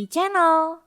e-channel.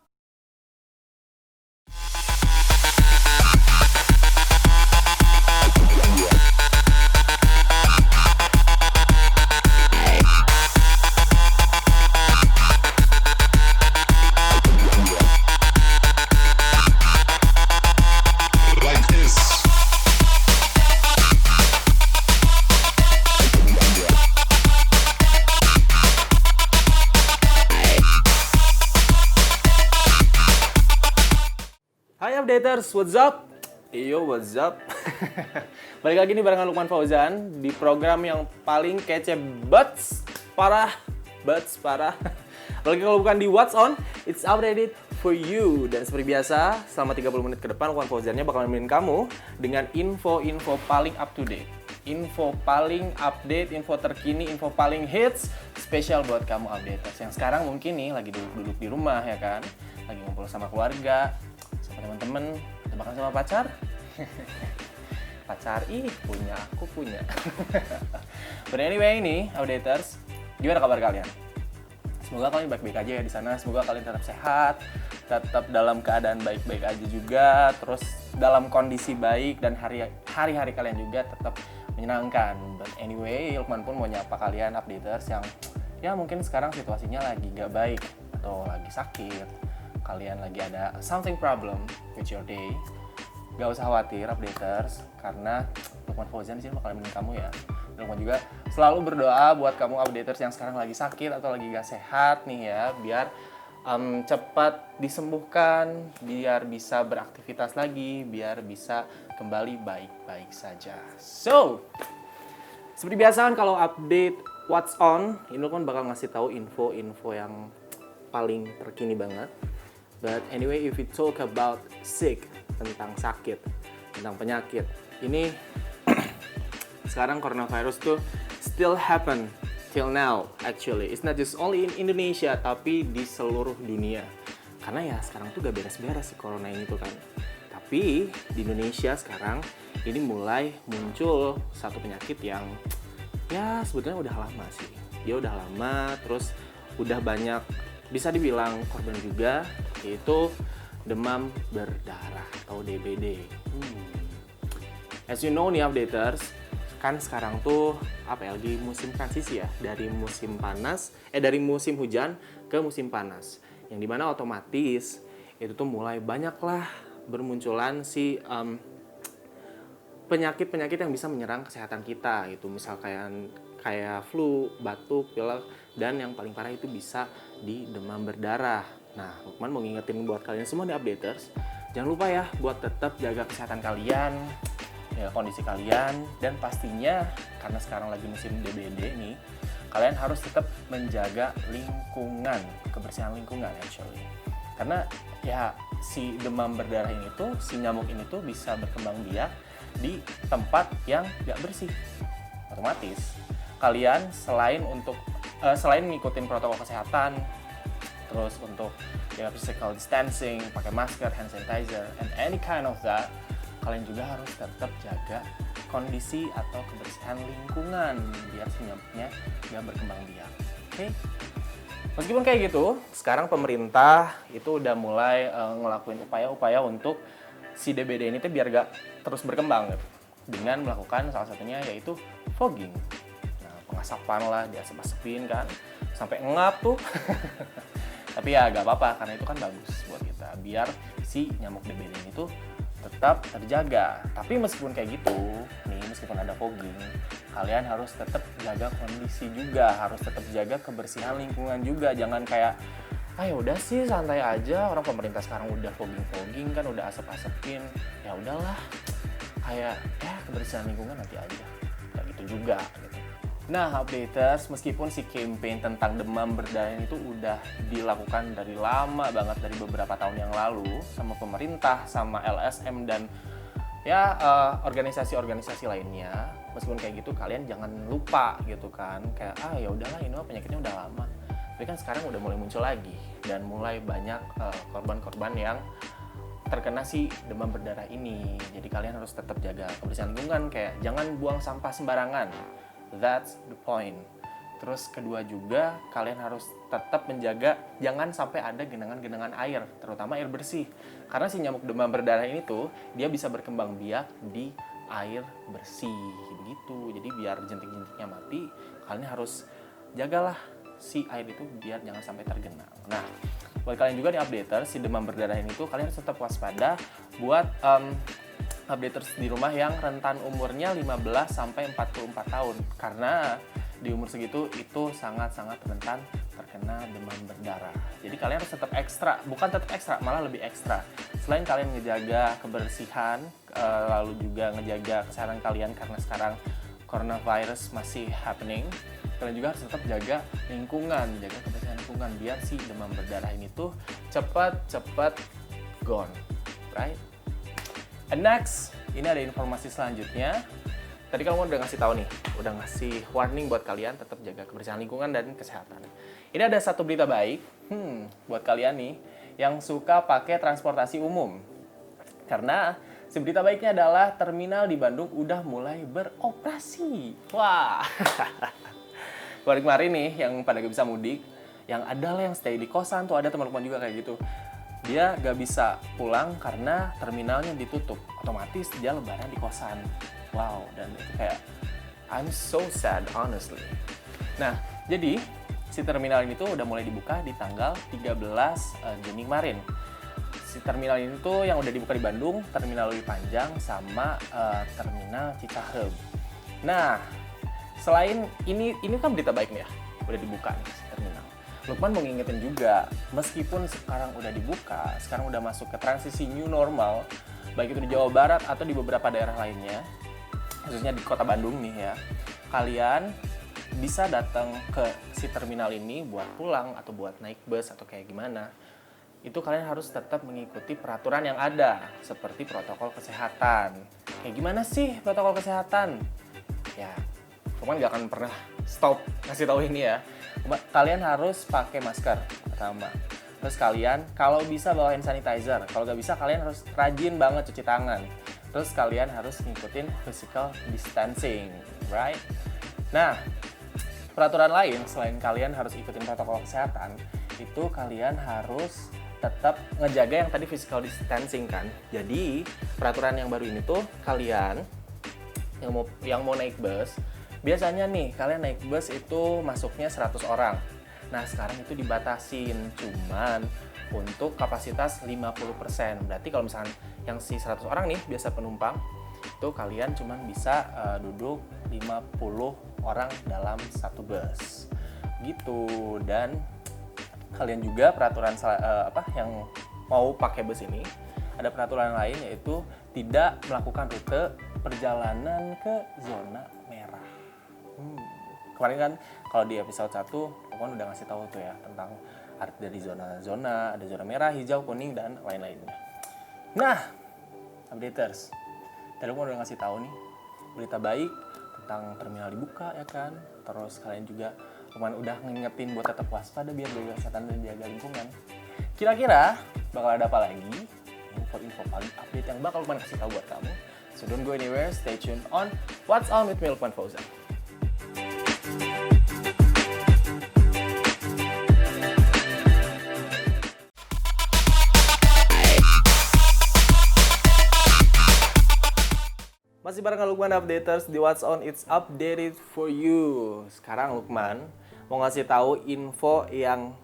Hai updaters, what's up? Yo, what's up? Balik lagi nih barengan Lukman Fauzan di program yang paling kece parah. Apalagi kalau bukan di What's On, it's updated for you. Dan seperti biasa, selama 30 menit ke depan Lukman Fauzannya bakal nemenin kamu dengan info-info paling up to date. Info paling update, info terkini, info paling hits, spesial buat kamu updaters yang sekarang mungkin nih lagi duduk di rumah ya kan, lagi ngumpul sama keluarga, sama teman-teman, atau bahkan sama pacar. Pacar, punya, aku punya. But anyway nih, updaters, gimana kabar kalian? Semoga kalian baik-baik aja ya di sana. Semoga kalian tetap sehat, tetap dalam keadaan baik-baik aja juga, terus dalam kondisi baik dan hari-hari kalian juga tetap menyenangkan. But anyway, Lukman pun mau nyapa kalian updaters yang ya mungkin sekarang situasinya lagi gak baik atau lagi sakit. Kalian lagi ada something problem with your day, gak usah khawatir updaters, karena Lukman Fauzan di sini bakal nemenin kamu ya. Lukman juga selalu berdoa buat kamu updaters yang sekarang lagi sakit atau lagi gak sehat nih ya, biar cepat disembuhkan, biar bisa beraktivitas lagi, biar bisa kembali baik-baik saja. So, seperti biasa kan kalau update What's On, ini Lukman bakal ngasih tahu info-info yang paling terkini banget. But anyway, if we talk about sick, tentang sakit, tentang penyakit, ini sekarang coronavirus tuh still happen till now actually. It's not just only in Indonesia, tapi di seluruh dunia. Karena ya sekarang tuh gak beres-beres si corona ini tuh kan. Tapi di Indonesia sekarang ini mulai muncul satu penyakit yang ya sebetulnya udah lama sih. Dia udah lama, terus udah banyak bisa dibilang korban juga, yaitu demam berdarah atau DBD. As you know nih updaters, kan sekarang tuh lagi musim transisi ya, dari musim hujan ke musim panas. Yang dimana otomatis itu tuh mulai banyaklah bermunculan si penyakit-penyakit yang bisa menyerang kesehatan kita. Itu misal kayak flu, batuk, pilek, dan yang paling parah itu bisa di demam berdarah. Nah, Lukman mau ngingetin buat kalian semua nih updaters, jangan lupa ya buat tetap jaga kesehatan kalian, ya, kondisi kalian, dan pastinya karena sekarang lagi musim DBD nih, kalian harus tetap menjaga lingkungan, kebersihan lingkungan actually. Karena ya si demam berdarah ini tuh, si nyamuk ini tuh bisa berkembang biak di tempat yang gak bersih. Otomatis kalian selain ngikutin protokol kesehatan, terus untuk ya physical distancing, pakai masker, hand sanitizer, and any kind of that, kalian juga harus tetap jaga kondisi atau kebersihan lingkungan biar si nyamuknya nggak berkembang biak. Oke? Meskipun kayak gitu, sekarang pemerintah itu udah mulai ngelakuin upaya-upaya untuk si DBD ini tuh biar nggak terus berkembang gitu, dengan melakukan salah satunya yaitu fogging. Nah, pengasapan lah, diasap-asepin kan, sampai ngap tuh. Tapi ya gak apa-apa, karena itu kan bagus buat kita, biar si nyamuk DBD ini tuh tetap terjaga. Tapi meskipun kayak gitu, meskipun ada fogging, kalian harus tetap jaga kondisi juga, harus tetap jaga kebersihan lingkungan juga. Jangan kayak, ya udah sih santai aja, orang pemerintah sekarang udah fogging kan, udah asap-asepin, ya udahlah, kayak kebersihan lingkungan nanti aja. Kayak gitu juga gitu. Nah, updaters, meskipun si campaign tentang demam berdarah itu udah dilakukan dari lama banget, dari beberapa tahun yang lalu sama pemerintah, sama LSM dan ya organisasi-organisasi lainnya. Meskipun kayak gitu, kalian jangan lupa gitu kan, kayak ya udahlah ini mah penyakitnya udah lama. Tapi kan sekarang udah mulai muncul lagi dan mulai banyak korban-korban yang terkena si demam berdarah ini. Jadi kalian harus tetap jaga kebersihan lingkungan, kayak jangan buang sampah sembarangan. That's the point. Terus kedua juga, kalian harus tetap menjaga jangan sampai ada genangan-genangan air, terutama air bersih. Karena si nyamuk demam berdarah ini tuh, dia bisa berkembang biak di air bersih, begitu. Jadi biar jentik-jentiknya mati, kalian harus jagalah si air itu biar jangan sampai tergenang. Nah, buat kalian juga nih updater, si demam berdarah ini tuh kalian harus tetap waspada buat updaters di rumah yang rentan umurnya 15 sampai 44 tahun. Karena di umur segitu itu sangat-sangat rentan terkena demam berdarah. Jadi kalian harus tetap ekstra, bukan tetap ekstra, malah lebih ekstra. Selain kalian ngejaga kebersihan, lalu juga ngejaga kesehatan kalian karena sekarang coronavirus masih happening, kalian juga harus tetap jaga lingkungan, jaga kebersihan lingkungan biar si demam berdarah ini tuh cepat gone, right? And next, ini ada informasi selanjutnya. Tadi kamu udah ngasih tahu nih, udah ngasih warning buat kalian tetap jaga kebersihan lingkungan dan kesehatan. Ini ada satu berita baik, buat kalian nih yang suka pakai transportasi umum. Karena si berita baiknya adalah terminal di Bandung udah mulai beroperasi. Wah, kemarin nih yang pada gak bisa mudik, yang ada lah yang stay di kosan tuh ada teman-teman juga kayak gitu. Dia gak bisa pulang karena terminalnya ditutup. Otomatis dia lebaran di kosan. Wow, dan itu kayak I'm so sad honestly. Nah, jadi si terminal ini tuh udah mulai dibuka di tanggal 13 Juni kemarin. Si terminal ini tuh yang udah dibuka di Bandung, terminal Lewi Panjang sama terminal Cicahem. Nah, selain ini kan berita baik nih ya, udah dibuka nih si terminal. Lukman mau ngingetin juga, meskipun sekarang udah dibuka, sekarang udah masuk ke transisi new normal, baik itu di Jawa Barat atau di beberapa daerah lainnya, khususnya di kota Bandung nih ya, kalian bisa datang ke si terminal ini buat pulang atau buat naik bus atau kayak gimana. Itu kalian harus tetap mengikuti peraturan yang ada, seperti protokol kesehatan. Kayak gimana sih protokol kesehatan? Ya, cuman gak akan pernah stop ngasih tahu ini ya. Kalian harus pakai masker pertama. Terus kalian kalau bisa bawa hand sanitizer. Kalau gak bisa kalian harus rajin banget cuci tangan. Terus kalian harus ngikutin physical distancing, right? Nah, peraturan lain selain kalian harus ikutin protokol kesehatan, itu kalian harus tetap ngejaga yang tadi physical distancing kan. Jadi, peraturan yang baru ini tuh kalian yang mau naik bus, biasanya nih kalian naik bus itu masuknya 100 orang. Nah, sekarang itu dibatasin cuman untuk kapasitas 50%. Berarti kalau misalkan yang si 100 orang nih biasa penumpang, itu kalian cuman bisa duduk 50 orang dalam satu bus. Gitu. Dan kalian juga peraturan yang mau pakai bus ini, ada peraturan lain yaitu tidak melakukan rute perjalanan ke zona merah. Kemarin kan kalau di episode 1 Lukman udah ngasih tahu tuh ya tentang arti dari zona-zona, ada zona merah, hijau, kuning, dan lain-lainnya. Nah, updaters, tadi Lukman udah ngasih tahu nih berita baik tentang terminal dibuka ya kan. Terus kalian juga Lukman udah ngingetin buat tetap waspada biar jaga kesehatan dan jaga lingkungan. Kira-kira bakal ada apa lagi info-info paling update yang bakal Lukman kasih tahu buat kamu. So don't go anywhere, stay tuned on What's On with me, Lukman Fauzan. Masih bareng Lukman Updaters di What's On, it's updated for you. Sekarang Lukman mau ngasih tahu info yang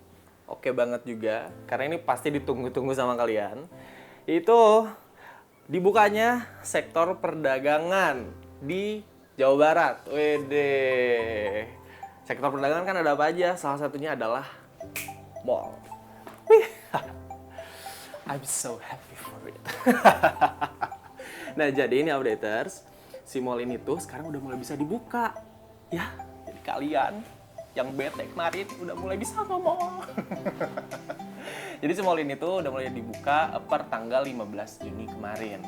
oke banget juga, karena ini pasti ditunggu-tunggu sama kalian. Itu dibukanya sektor perdagangan di Jawa Barat. Wede. Sektor perdagangan kan ada apa aja? Salah satunya adalah mall. I'm so happy for it. Nah, jadi ini updaters, si mall ini tuh sekarang udah mulai bisa dibuka. Ya, jadi kalian yang bete kemarin udah mulai bisa ke mall. Jadi si mall ini tuh udah mulai dibuka per tanggal 15 Juni kemarin.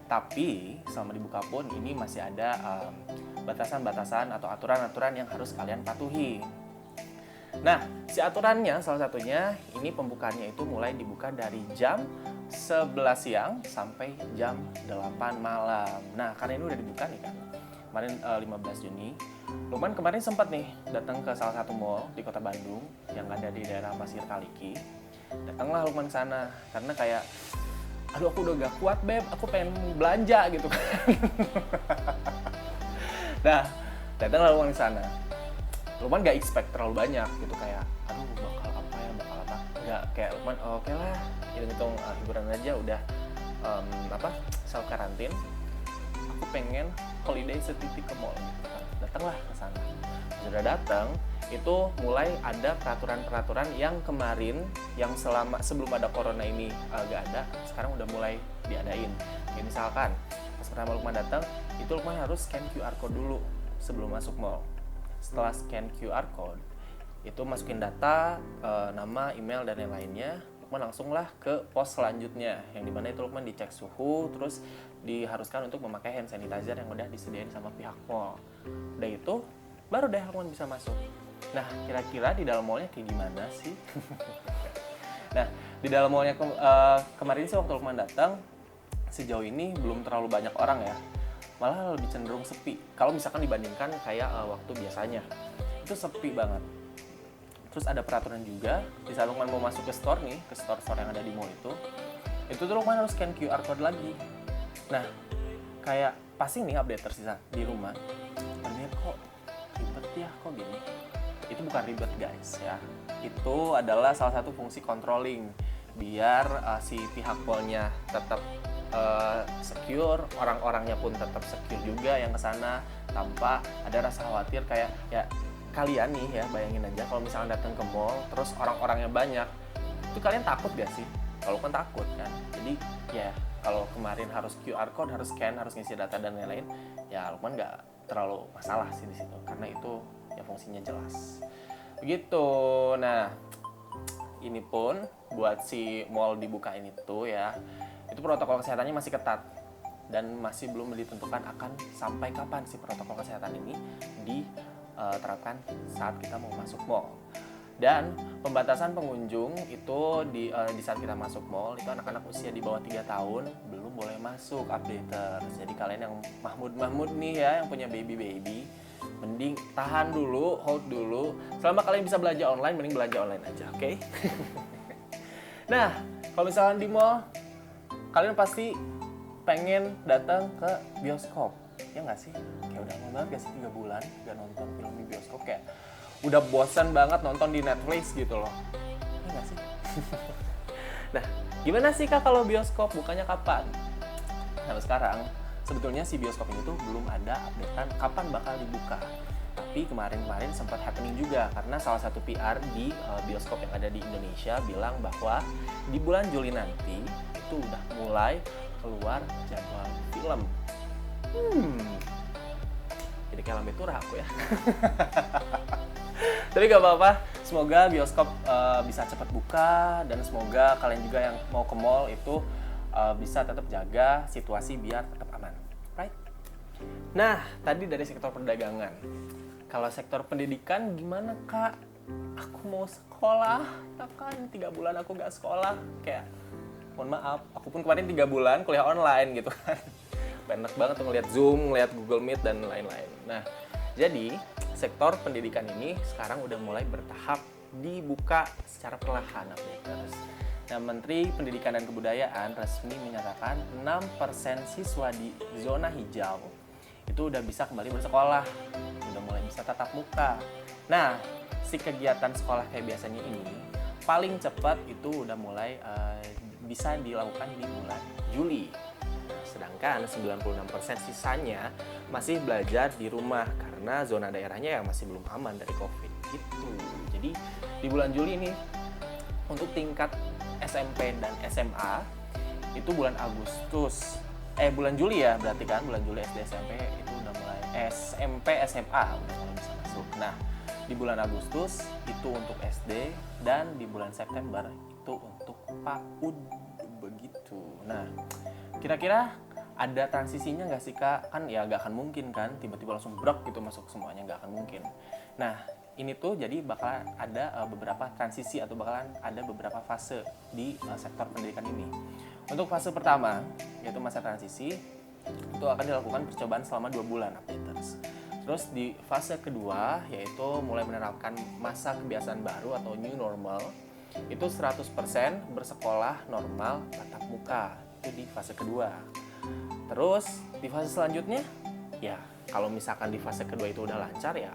Tapi selama dibuka pun ini masih ada batasan-batasan atau aturan-aturan yang harus kalian patuhi. Nah, si aturannya salah satunya ini pembukaannya itu mulai dibuka dari jam 11 siang sampai jam 8 malam. Nah, karena ini udah dibuka nih kan. kemarin 15 Juni. Lukman kemarin sempat nih datang ke salah satu mall di kota Bandung yang ada di daerah Pasir Kaliki. Datanglah Lukman ke sana karena kayak, aduh aku udah gak kuat beb, aku pengen belanja gitu kan. Nah, datanglah Lukman ke sana. Lukman gak expect terlalu banyak gitu, kayak aduh bakal apa. Gak, kayak Lukman oke lah, hitung hiburan aja udah self karantin. Aku pengen holiday setitik ke mall gitu kan. Datanglah ke sana. Sudah datang, itu mulai ada peraturan-peraturan yang kemarin yang sebelum ada corona ini gak ada, sekarang udah mulai diadain. Kayak misalkan pas pertama Lukman datang, itu Lukman harus scan QR code dulu sebelum masuk mall. Setelah scan QR code, itu masukin data, nama, email, dan yang lainnya. Lukman langsunglah ke pos selanjutnya, yang dimana itu Lukman dicek suhu, terus diharuskan untuk memakai hand sanitizer yang udah disediain sama pihak mall. Udah itu, baru deh Lukman bisa masuk. Nah, kira-kira di dalam mallnya kayak gimana sih? Nah, di dalam mallnya kemarin sih waktu Lukman datang, sejauh ini belum terlalu banyak orang ya. Malah lebih cenderung sepi. Kalau misalkan dibandingkan kayak waktu biasanya, itu sepi banget. Terus ada peraturan juga, di saat Lukman mau masuk ke store nih, ke store-store yang ada di mall itu tuh Lukman harus scan QR code lagi. Nah, kayak pasti nih update tersisa di rumah. Ini kok ribet ya, kok gini? Itu bukan ribet guys ya. Itu adalah salah satu fungsi controlling biar si pihak mallnya tetap secure, orang-orangnya pun tetap secure juga yang kesana, tanpa ada rasa khawatir. Kayak ya kalian nih ya, bayangin aja kalau misalnya datang ke mall terus orang-orangnya banyak, itu kalian takut gak sih? Kalau kan takut kan. Jadi ya kalau kemarin harus QR code, harus scan, harus ngisi data dan lain-lain, ya Lukman nggak terlalu masalah sih di situ karena itu ya fungsinya jelas. Begitu. Nah, ini pun buat si mall dibuka ini tuh ya, itu protokol kesehatannya masih ketat dan masih belum ditentukan akan sampai kapan si protokol kesehatan ini diterapkan saat kita mau masuk mall. Dan pembatasan pengunjung itu di saat kita masuk mall itu anak-anak usia di bawah 3 tahun belum boleh masuk, updaters. Jadi kalian yang mahmud nih ya, yang punya baby mending tahan dulu, hold dulu. Selama kalian bisa belanja online, mending belanja online aja, oke? Okay? Nah, kalau misalnya di mall, kalian pasti pengen datang ke bioskop, ya nggak sih? Kayak udah lama banget gak sih 3 bulan gak nonton film di bioskop, kayak udah bosan banget nonton di Netflix gitu loh, ya nggak sih? Nah, gimana sih Kak kalau bioskop bukanya kapan? Nah, sekarang sebetulnya si bioskop ini tuh belum ada updatean kapan bakal dibuka. Tapi kemarin sempat happening juga karena salah satu PR di bioskop yang ada di Indonesia bilang bahwa di bulan Juli nanti itu udah mulai keluar jadwal film. Jadi kayak lambe turah aku ya. Tapi gak apa-apa, semoga bioskop bisa cepat buka dan semoga kalian juga yang mau ke mall itu bisa tetap jaga situasi biar tetap aman, right? Nah, tadi dari sektor perdagangan. Kalau sektor pendidikan gimana Kak? Aku mau sekolah, ya kan 3 bulan aku gak sekolah. Kayak, mohon maaf, aku pun kemarin 3 bulan kuliah online gitu kan. Enak banget tuh ngeliat Zoom, ngeliat Google Meet, dan lain-lain. Nah, jadi sektor pendidikan ini sekarang udah mulai bertahap dibuka secara perlahan, updaters. Nah, Menteri Pendidikan dan Kebudayaan resmi menyatakan 6% siswa di zona hijau itu udah bisa kembali bersekolah, udah mulai bisa tatap muka. Nah, si kegiatan sekolah kayak biasanya ini paling cepat itu udah mulai bisa dilakukan di bulan Juli. Sedangkan 96% sisanya masih belajar di rumah karena zona daerahnya yang masih belum aman dari COVID gitu. Jadi di bulan Juli ini untuk tingkat SMP dan SMA itu bulan Juli ya, berarti kan bulan Juli SD SMP itu udah mulai SMP SMA udah mulai bisa masuk. Nah, di bulan Agustus itu untuk SD dan di bulan September itu untuk PAUD begitu. Nah, kira-kira ada transisinya nggak sih Kak? Kan ya nggak akan mungkin kan tiba-tiba langsung brok gitu masuk semuanya, nggak akan mungkin. Nah, ini tuh jadi bakal ada beberapa transisi atau bakalan ada beberapa fase di sektor pendidikan ini. Untuk fase pertama, yaitu masa transisi, Itu akan dilakukan percobaan selama 2 bulan updaters. Terus di fase kedua yaitu mulai menerapkan masa kebiasaan baru atau new normal. Itu 100% bersekolah normal tatap muka. Itu di fase kedua. Terus di fase selanjutnya ya kalau misalkan di fase kedua itu udah lancar ya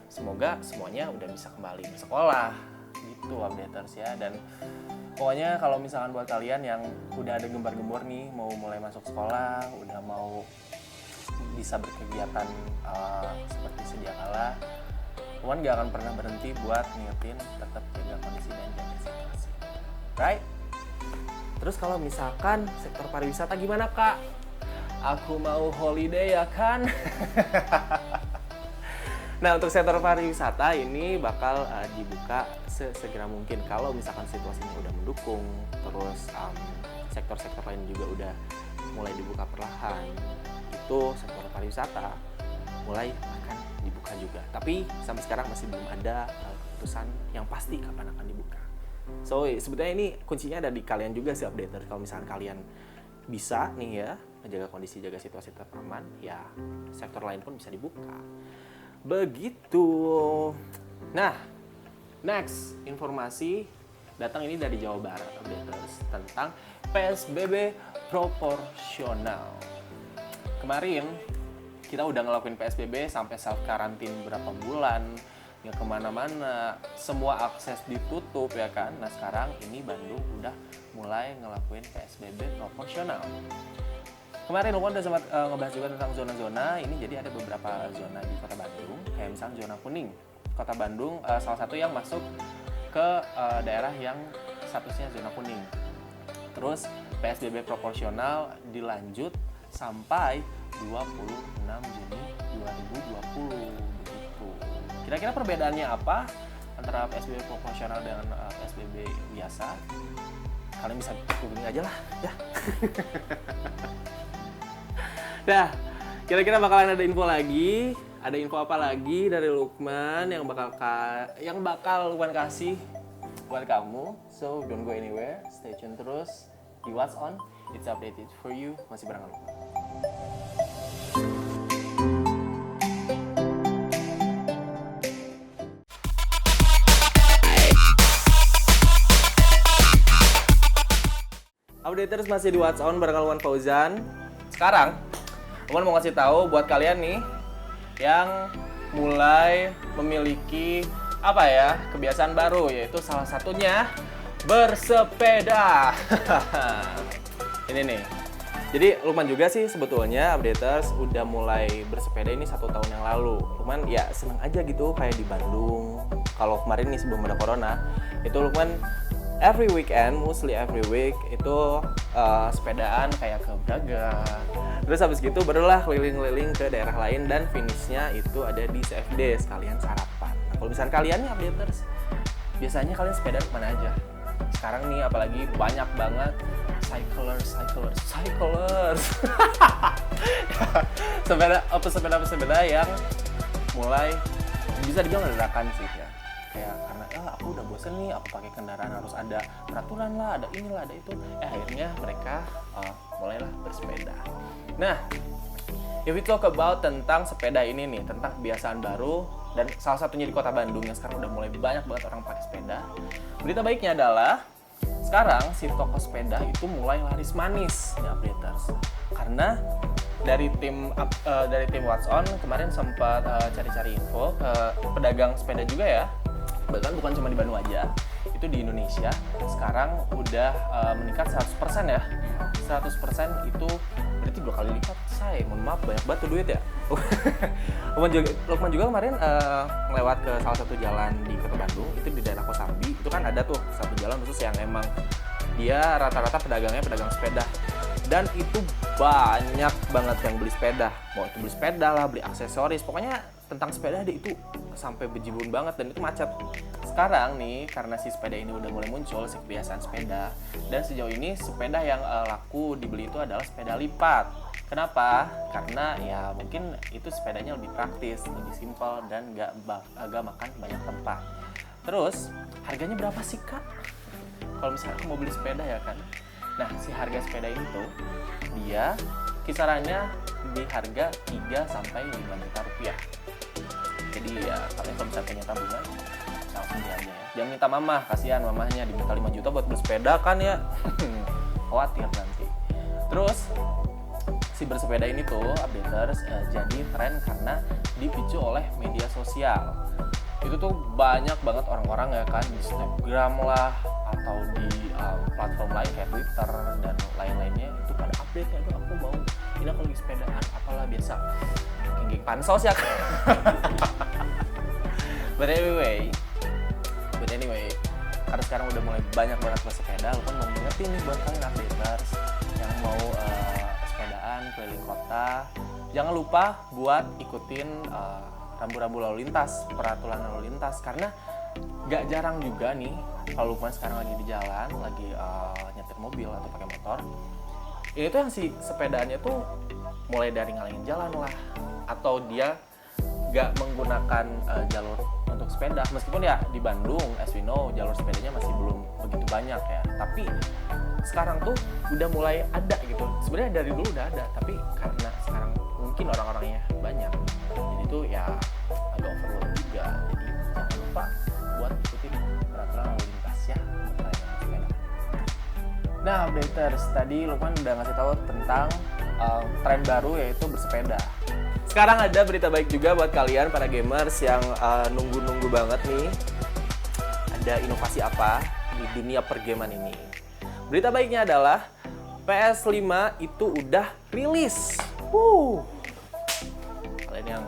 semoga semuanya udah bisa kembali bersekolah gitu updaters ya. Dan pokoknya kalau misalkan buat kalian yang udah ada gembar-gembor nih mau mulai masuk sekolah, udah mau bisa berkegiatan seperti sedia kala, teman gak akan pernah berhenti buat ngingetin tetap jaga kondisi dan jaga situasi, right? Terus kalau misalkan sektor pariwisata gimana kak? Aku mau holiday ya kan? Nah untuk sektor pariwisata ini bakal dibuka sesegera mungkin kalau misalkan situasinya udah mendukung, terus sektor-sektor lain juga udah mulai dibuka perlahan. Itu sektor pariwisata mulai akan dibuka juga. Tapi sampai sekarang masih belum ada keputusan yang pasti kapan akan dibuka. So sebetulnya ini kuncinya ada di kalian juga sih updater. Kalau misalkan kalian bisa nih ya menjaga kondisi, jaga situasi tetap aman, ya sektor lain pun bisa dibuka. Begitu. Nah, next informasi datang ini dari Jawa Barat updaters tentang PSBB proporsional. Kemarin kita udah ngelakuin PSBB sampai self karantin berapa bulan, nggak kemana-mana, semua akses ditutup ya kan. Nah sekarang ini Bandung udah mulai ngelakuin PSBB proporsional. Kemarin Lukman udah sempat ngebahas juga tentang zona-zona. Ini jadi ada beberapa zona di Kota Bandung, kayak misalnya zona kuning. Kota Bandung salah satu yang masuk ke daerah yang statusnya zona kuning. Terus PSBB proporsional dilanjut sampai 26 Juni 2020 begitu. Kira-kira perbedaannya apa antara PSBB proporsional dengan PSBB biasa? Kalian bisa googling aja lah ya. Nah, kira-kira bakalan ada info lagi. Ada info apa lagi dari Lukman yang bakal Lukman kasih buat kamu? So don't go anywhere, stay tune terus di What's On. It's updated for you. Masih bareng Lukman. Updaters masih di What's On bareng Lukman Fauzan. Sekarang Lukman mau ngasih tahu buat kalian nih yang mulai memiliki kebiasaan baru, yaitu salah satunya bersepeda. Ini nih. Jadi Lukman juga sih sebetulnya updaters udah mulai bersepeda ini 1 tahun yang lalu. Lukman ya seneng aja gitu kayak di Bandung. Kalau kemarin nih sebelum ada corona, itu Lukman every weekend, mostly every week itu sepedaan kayak ke Braga. Terus habis gitu barulah keliling-keliling ke daerah lain dan finishnya itu ada di CFD sekalian sarapan. Nah, kalau misalnya kalian nih updaters, biasanya kalian sepeda kemana aja? Sekarang nih apalagi banyak banget cyclers. sepeda yang mulai bisa dibilang dadakan sih ya. Kayak karena aku udah bosen nih, aku pakai kendaraan harus ada peraturan lah, ada inilah, ada itu. Akhirnya mereka mulailah bersepeda. Nah, if we talk about tentang sepeda ini nih, tentang kebiasaan baru dan salah satunya di Kota Bandung yang sekarang udah mulai banyak banget orang pakai sepeda. Berita baiknya adalah sekarang si toko sepeda itu mulai laris manis ya updaters. Karena dari tim What's On kemarin sempat cari-cari info ke pedagang sepeda juga ya. Bahkan bukan cuma di Bandung aja, itu di Indonesia sekarang udah meningkat 100% ya. 100% itu berarti 2 kali lipat, say. Mohon maaf, banyak banget tuh duit ya. Lukman juga kemarin ngelewat ke salah satu jalan di Kota Bandung, itu di daerah Kosambi. Itu kan ada tuh satu jalan khusus yang emang dia rata-rata pedagangnya pedagang sepeda. Dan itu banyak banget yang beli sepeda. Mau itu beli sepeda lah, beli aksesoris, pokoknya tentang sepeda deh itu sampai bejibun banget dan itu macet. Sekarang nih karena si sepeda ini udah mulai muncul, si kebiasaan sepeda, dan sejauh ini sepeda yang laku dibeli itu adalah sepeda lipat. Kenapa? Karena ya mungkin itu sepedanya lebih praktis, lebih simpel dan agak makan banyak tempat. Terus harganya berapa sih kak? Kalau misalnya aku mau beli sepeda ya kan. Nah si harga sepeda ini tuh dia kisarannya di harga 3 sampai 5 juta rupiah. Jadi ya kalian kalau misalnya punya tabungan langsung beli aja ya. Jangan minta mamah, kasihan mamahnya diminta 5 juta buat beli sepeda kan ya. Khawatir nanti. Terus si bersepeda ini tuh updaters jadi tren karena dipicu oleh media sosial. Itu tuh banyak banget orang-orang ya kan di Instagram lah atau di platform lain kayak Twitter dan lain-lainnya itu pada update ya, aduh aku mau ini aku lagi sepedaan apalah biasa geng-geng pansos ya kan. But anyway, karena sekarang udah mulai banyak banget bersepeda, lu kan mau ngingetin nih buat kalian updaters yang mau sepedaan keliling kota, jangan lupa buat ikutin rambu-rambu lalu lintas, peraturan lalu lintas, karena gak jarang juga nih kalau Lukman sekarang lagi di jalan, lagi nyetir mobil atau pakai motor, ini tuh yang si sepedaannya tuh mulai dari ngalangin jalan lah, atau dia gak menggunakan jalur untuk sepeda, meskipun ya di Bandung, as we know, jalur sepedanya masih belum begitu banyak ya, tapi sekarang tuh udah mulai ada gitu. Sebenarnya dari dulu udah ada, tapi karena sekarang mungkin orang-orangnya banyak, jadi tuh ya agak overload juga. Jadi jangan lupa buat ikutin peraturan lalu lintas ya untuk kalian yang sepeda. Nah, updaters, tadi Lukman udah ngasih tahu tentang tren baru yaitu bersepeda. Sekarang ada berita baik juga buat kalian para gamers yang nunggu-nunggu banget nih. Ada inovasi apa di dunia pergaman ini? Berita baiknya adalah PS5 itu udah rilis. Kalian yang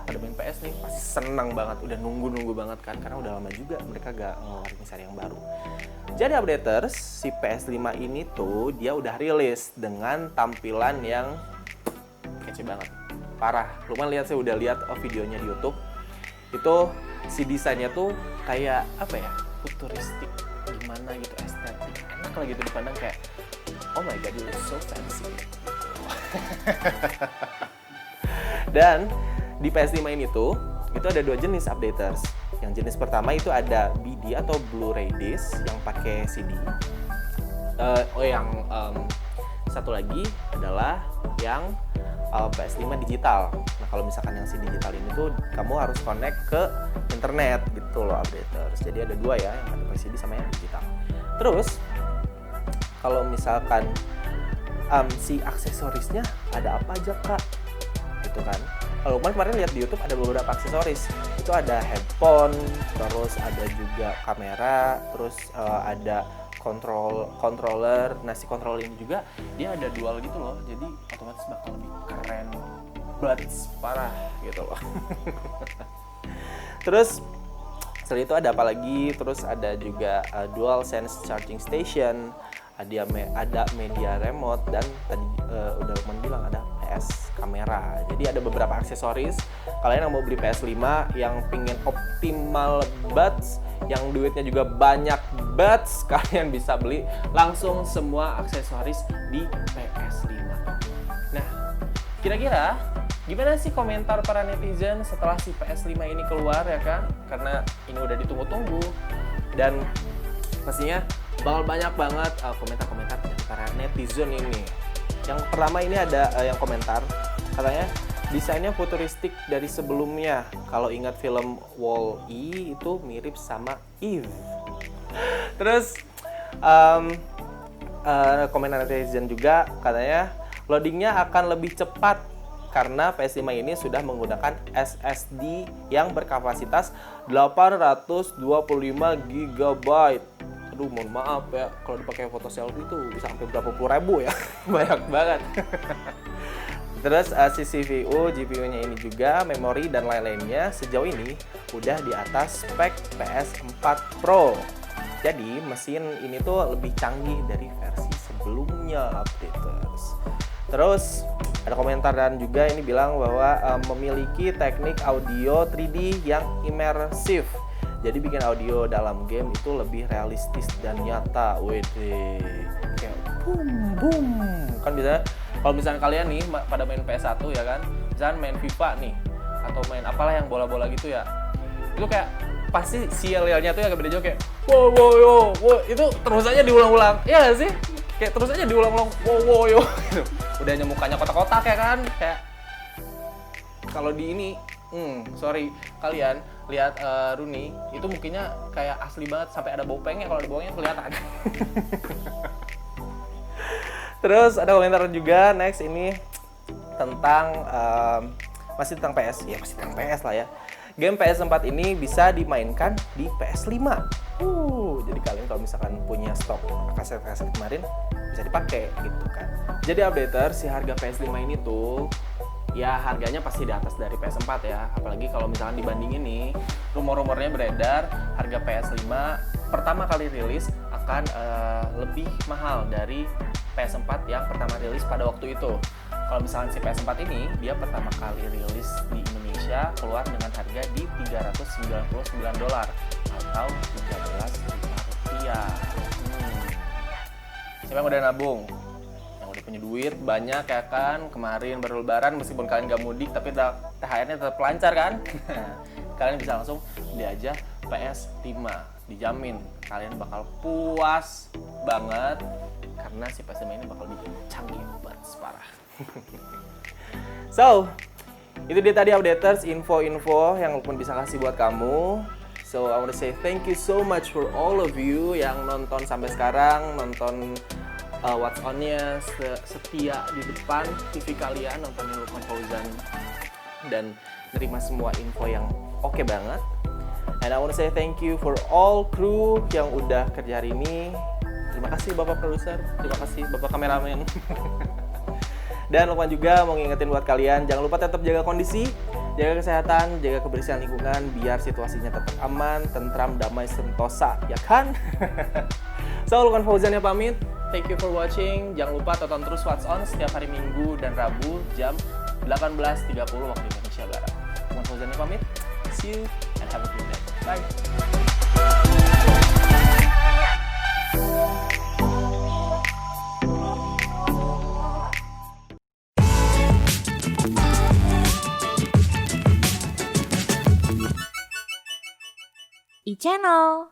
pada main PS nih pasti senang banget, udah nunggu-nunggu banget kan, karena udah lama juga mereka gak ngeluarin seri yang baru. Jadi updaters, si PS5 ini tuh dia udah rilis dengan tampilan yang kece banget. Parah, Lukman lihat, saya udah lihat videonya di YouTube. Itu si desainnya tuh kayak apa ya, futuristik gimana gitu, estetik, enak lah gitu dipandang, kayak oh my god, you look so fancy gitu. Dan di PS5 ini tuh itu ada 2 jenis updaters. Yang jenis pertama itu ada BD atau Blu-ray disc yang pakai CD. Yang satu lagi adalah yang PS5 digital. Nah, kalau misalkan yang si digital ini tuh kamu harus connect ke internet gitu loh updaters. Jadi ada 2 ya, yang pakai CD sama yang digital. Terus kalau misalkan si aksesorisnya ada apa aja kak? Gitu kan. Kalau kemarin lihat di YouTube ada beberapa aksesoris. Itu ada headphone, terus ada juga kamera, terus ada controller. Nah, si controller ini juga dia ada dual gitu loh. Jadi otomatis bakal lebih keren, buds parah gitu loh. Terus setelah itu ada apa lagi? Terus ada juga dual sense charging station, ada media remote, dan tadi udah Lukman bilang ada PS kamera. Jadi ada beberapa aksesoris. Kalian yang mau beli PS5 yang pingin optimal buds, yang duitnya juga banyak buds, kalian bisa beli langsung semua aksesoris di PS5. Nah, kira-kira gimana sih komentar para netizen setelah si PS5 ini keluar ya kan? Karena ini udah ditunggu-tunggu dan pastinya bakal banyak banget komentar-komentar dari para netizen ini. Yang pertama ini ada yang komentar, katanya desainnya futuristik dari sebelumnya. Kalau ingat film Wall-E itu mirip sama Eve. Terus komentar netizen juga katanya loadingnya akan lebih cepat karena PS5 ini sudah menggunakan SSD yang berkapasitas 825 GB. Aduh, mohon maaf ya, kalau dipakai foto selfie itu bisa sampai berapa puluh ribu ya. Banyak banget. Terus si CPU, GPU-nya ini juga, memori dan lain-lainnya sejauh ini udah di atas spek PS4 Pro. Jadi mesin ini tuh lebih canggih dari versi sebelumnya updaters. Terus ada komentar dan juga ini bilang bahwa memiliki teknik audio 3D yang imersif. Jadi bikin audio dalam game itu lebih realistis dan nyata. Wede, kayak boom boom. Kan biasanya kalau misalnya kalian nih pada main PS1 ya kan, misalnya main FIFA nih atau main apalah yang bola-bola gitu ya, itu kayak pasti si yel-yelnya tuh yang beda jauh, kayak wow, itu terus aja diulang-ulang, iya gak sih? Kayak terus aja diulang-ulang wow gitu. udah mukanya kotak-kotak ya kan, kayak kalau di ini, sorry, kalian lihat Rooney itu mukanya kayak asli banget, sampai ada bau pengnya, kalau ada baunya kelihatan. Terus ada komentar juga next ini tentang masih tentang PS, ya masih tentang PS lah ya. Game PS4 ini bisa dimainkan di PS5. Jadi kalian kalau misalkan punya stok kaset-kaset kemarin bisa dipakai gitu kan. Jadi updater, si harga PS5 ini tuh ya harganya pasti di atas dari PS4 ya. Apalagi kalau misalkan dibandingin nih, rumor-rumornya beredar harga PS5 pertama kali rilis akan lebih mahal dari PS4 yang pertama rilis pada waktu itu. Kalau misalkan si PS4 ini, dia pertama kali rilis di Indonesia keluar dengan harga di $399 atau 13 juta rupiah. Siapa yang udah nabung? Yang udah punya duit banyak ya kan? Kemarin baru lebaran, meskipun kalian gak mudik, tapi THR-nya tetap lancar kan? Kalian bisa langsung beli aja PS5. Dijamin kalian bakal puas banget karena si PS5 ini bakal bikin canggih banget separah. So, itu dia tadi updaters, info-info yang Lukman bisa kasih buat kamu. So, I want to say thank you so much for all of you yang nonton sampai sekarang, nonton What's On-nya, setia di depan TV kalian, nontonin Lukman Fauzan dan nerima semua info yang oke banget. And I want to say thank you for all crew yang udah kerja hari ini. Terima kasih Bapak Produser, terima kasih Bapak Kameramen. Dan Lukman juga mau ngingetin buat kalian, jangan lupa tetap jaga kondisi, jaga kesehatan, jaga kebersihan lingkungan, biar situasinya tetap aman, tentram, damai, sentosa, ya kan? So, Lukman Fauzan ya pamit. Thank you for watching. Jangan lupa tonton terus What's On setiap hari Minggu dan Rabu jam 18.30 waktu Indonesia Barat. Lukman Fauzan ya pamit. See you and have a good day. Bye. 이 채널